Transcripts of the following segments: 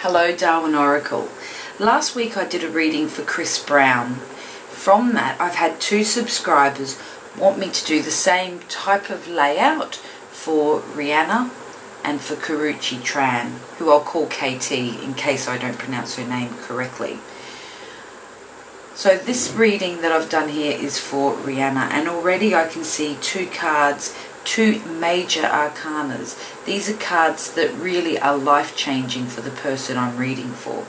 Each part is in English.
Hello Darwin Oracle. Last week I did a reading for Chris Brown. From that I've had 2 subscribers want me to do the same type of layout for Rihanna and for Karuchi Tran, who I'll call KT in case I don't pronounce her name correctly. So this reading that I've done here is for Rihanna, and already I can see 2 cards, 2 major arcanas. These are cards that really are life-changing for the person I'm reading for.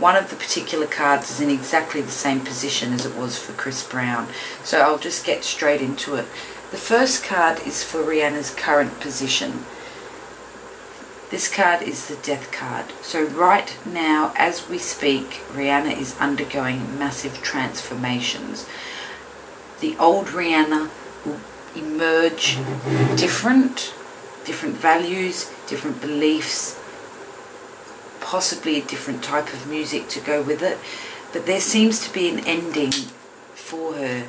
One of the particular cards is in exactly the same position as it was for Chris Brown, so I'll just get straight into it. The first card is for Rihanna's current position. This card is the Death card. So right now, as we speak, Rihanna is undergoing massive transformations. The old Rihanna will emerge different values, different beliefs, possibly a different type of music to go with it, but there seems to be an ending for her,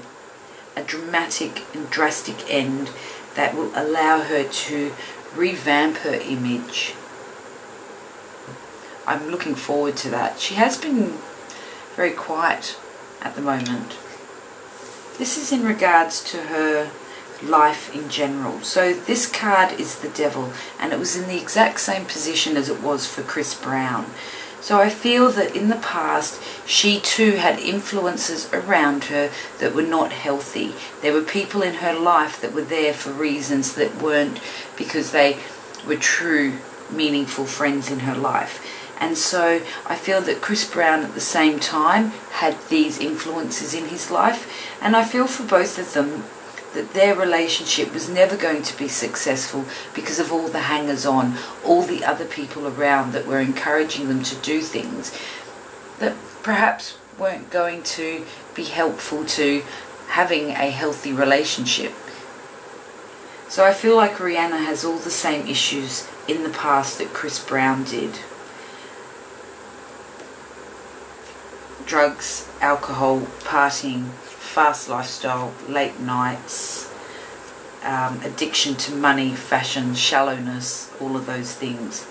a dramatic and drastic end that will allow her to revamp her image. I'm looking forward to that. She has been very quiet at the moment. This is in regards to her life in general. So this card is the Devil, and it was in the exact same position as it was for Chris Brown. So I feel that in the past she too had influences around her that were not healthy. There were people in her life that were there for reasons that weren't because they were true, meaningful friends in her life. And so I feel that Chris Brown at the same time had these influences in his life, and I feel for both of them that their relationship was never going to be successful because of all the hangers-on, all the other people around that were encouraging them to do things that perhaps weren't going to be helpful to having a healthy relationship. So I feel like Rihanna has all the same issues in the past that Chris Brown did. Drugs, alcohol, partying, fast lifestyle, late nights, addiction to money, fashion, shallowness, all of those things.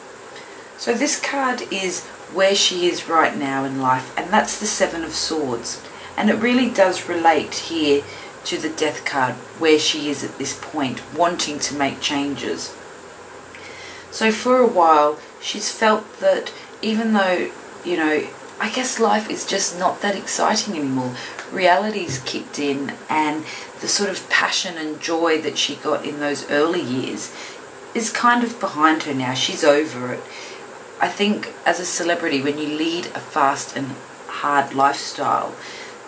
So this card is where she is right now in life, and that's the 7 of Swords. And it really does relate here to the Death card, where she is at this point, wanting to make changes. So for a while, she's felt that even though, you know, I guess life is just not that exciting anymore. Reality's kicked in, and the sort of passion and joy that she got in those early years is kind of behind her now. She's over it. I think as a celebrity, when you lead a fast and hard lifestyle,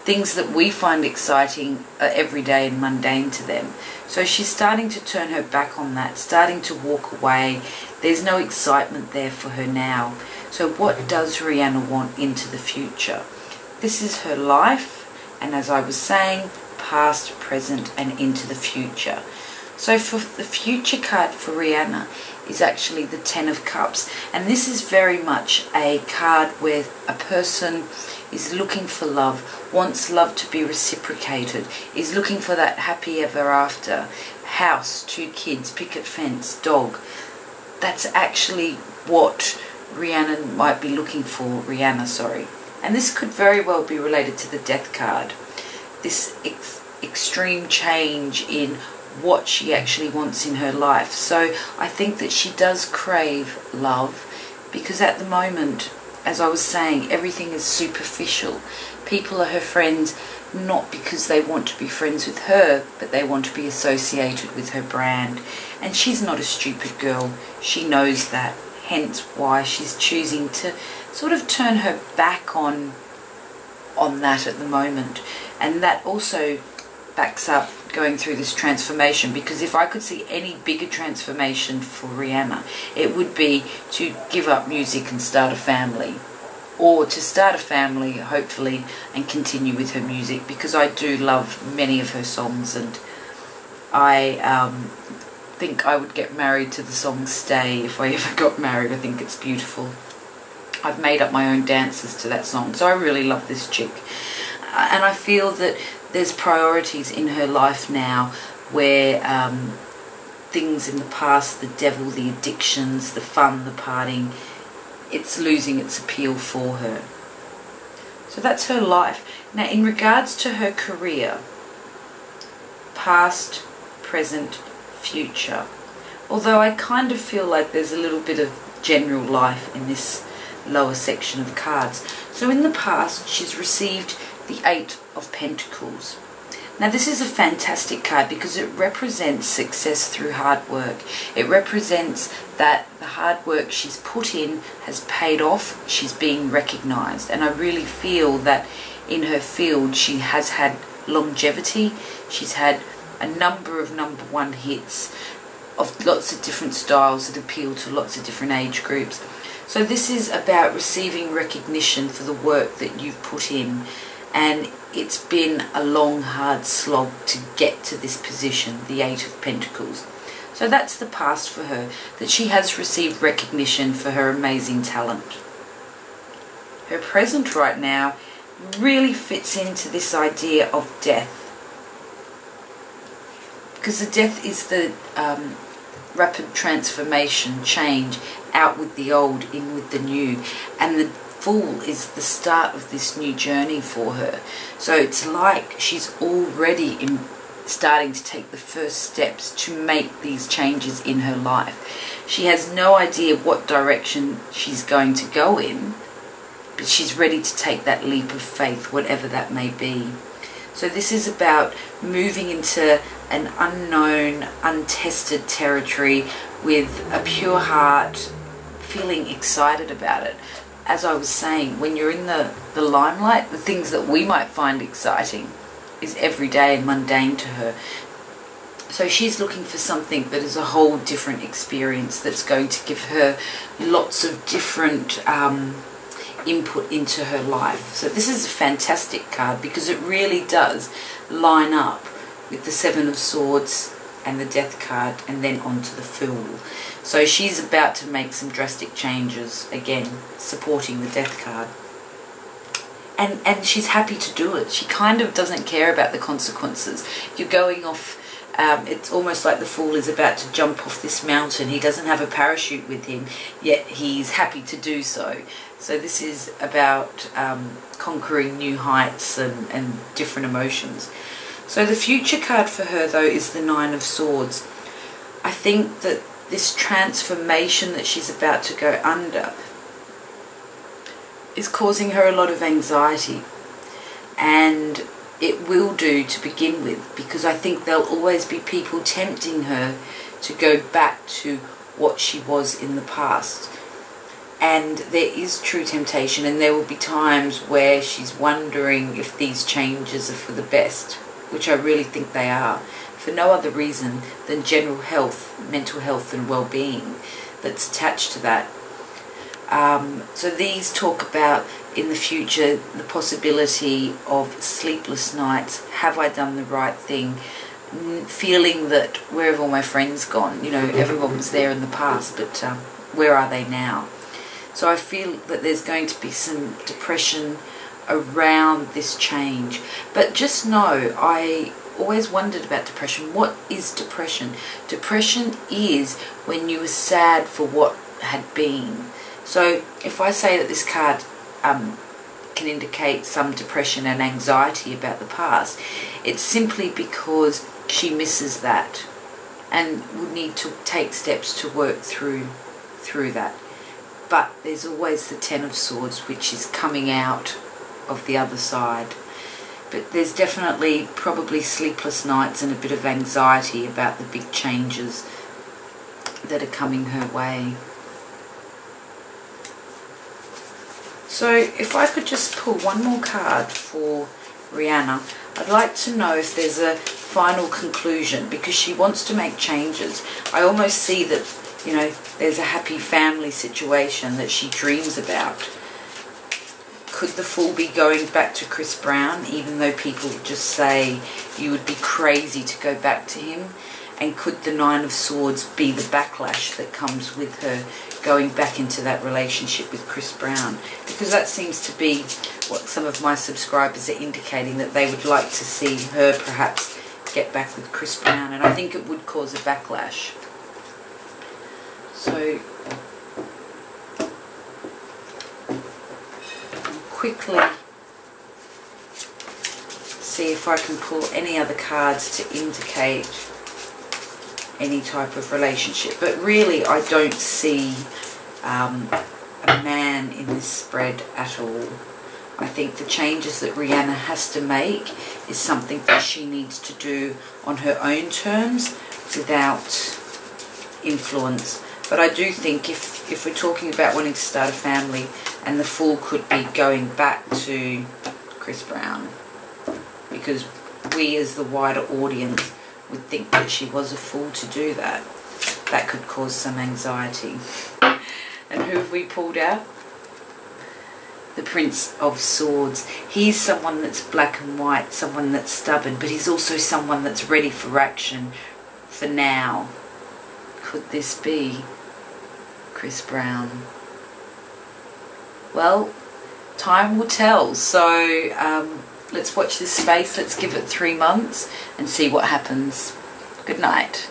things that we find exciting are everyday and mundane to them. So she's starting to turn her back on that, starting to walk away. There's no excitement there for her now. So what does Rihanna want into the future? This is her life, and as I was saying, past, present, and into the future. So for the future card for Rihanna is actually the 10 of Cups, and this is very much a card where a person is looking for love, wants love to be reciprocated, is looking for that happy ever after, house, 2 kids, picket fence, dog. That's actually what Rihanna might be looking for, and this could very well be related to the Death card. This extreme change in what she actually wants in her life. So I think that she does crave love, because at the moment, as I was saying, everything is superficial. People are her friends not because they want to be friends with her, but they want to be associated with her brand. And she's not a stupid girl. She knows that. Hence why she's choosing to sort of turn her back on that at the moment. And that also backs up going through this transformation, because if I could see any bigger transformation for Rihanna, it would be to give up music and start a family, or to start a family hopefully and continue with her music, because I do love many of her songs, and I think I would get married to the song Stay if I ever got married. I think it's beautiful. I've made up my own dances to that song, so I really love this chick. And I feel that there's priorities in her life now where things in the past, the devil, the addictions, the fun, the partying, it's losing its appeal for her. So that's her life. Now, in regards to her career, past, present, future, although I kind of feel like there's a little bit of general life in this lower section of cards. So in the past, she's received the 8 of Pentacles. Now this is a fantastic card because it represents success through hard work. It represents that the hard work she's put in has paid off. She's being recognized, and I really feel that in her field she has had longevity. She's had a number of #1 hits of lots of different styles that appeal to lots of different age groups. So this is about receiving recognition for the work that you've put in, and it's been a long, hard slog to get to this position, the 8 of Pentacles. So that's the past for her, that she has received recognition for her amazing talent. Her present right now really fits into this idea of death, because the death is the rapid transformation, change, out with the old, in with the new, and the Fool is the start of this new journey for her. So it's like she's already starting to take the first steps to make these changes in her life. She has no idea what direction she's going to go in, but she's ready to take that leap of faith, whatever that may be. So this is about moving into an unknown, untested territory with a pure heart, feeling excited about it. As I was saying, when you're in the limelight, the things that we might find exciting is everyday and mundane to her. So she's looking for something that is a whole different experience, that's going to give her lots of different input into her life. So this is a fantastic card because it really does line up with the 7 of Swords and the Death card, and then onto the Fool. So she's about to make some drastic changes, again supporting the Death card, and she's happy to do it. She kind of doesn't care about the consequences. You're going off, it's almost like the Fool is about to jump off this mountain. He doesn't have a parachute with him, yet he's happy to do so. So this is about conquering new heights and different emotions. So the future card for her, though, is the 9 of Swords. I think that this transformation that she's about to go under is causing her a lot of anxiety, and it will do to begin with, because I think there'll always be people tempting her to go back to what she was in the past. And there is true temptation, and there will be times where she's wondering if these changes are for the best, which I really think they are, for no other reason than general health, mental health and well-being that's attached to that. So these talk about, in the future, the possibility of sleepless nights. Have I done the right thing? Feeling that, where have all my friends gone? You know, everyone was there in the past, but where are they now? So I feel that there's going to be some depression around this change. But just know, I always wondered about depression. What is depression? Depression is when you are sad for what had been. So if I say that this card can indicate some depression and anxiety about the past, it's simply because she misses that and would need to take steps to work through that. But there's always the 10 of Swords, which is coming out of the other side. But there's definitely probably sleepless nights and a bit of anxiety about the big changes that are coming her way. So if I could just pull one more card for Rihanna, I'd like to know if there's a final conclusion, because she wants to make changes. I almost see that, you know, there's a happy family situation that she dreams about. Could the Fool be going back to Chris Brown, even though people just say you would be crazy to go back to him? And could the 9 of Swords be the backlash that comes with her going back into that relationship with Chris Brown? Because that seems to be what some of my subscribers are indicating, that they would like to see her perhaps get back with Chris Brown, and I think it would cause a backlash. So quickly see if I can pull any other cards to indicate any type of relationship. But really, I don't see a man in this spread at all. I think the changes that Rihanna has to make is something that she needs to do on her own terms without influence. But I do think if we're talking about wanting to start a family, and the Fool could be going back to Chris Brown, because we as the wider audience would think that she was a fool to do that. That could cause some anxiety. And who have we pulled out? The Prince of Swords. He's someone that's black and white, someone that's stubborn, but he's also someone that's ready for action for now. Could this be Chris Brown? Well, time will tell. So let's watch this space. Let's give it 3 months and see what happens. Good night.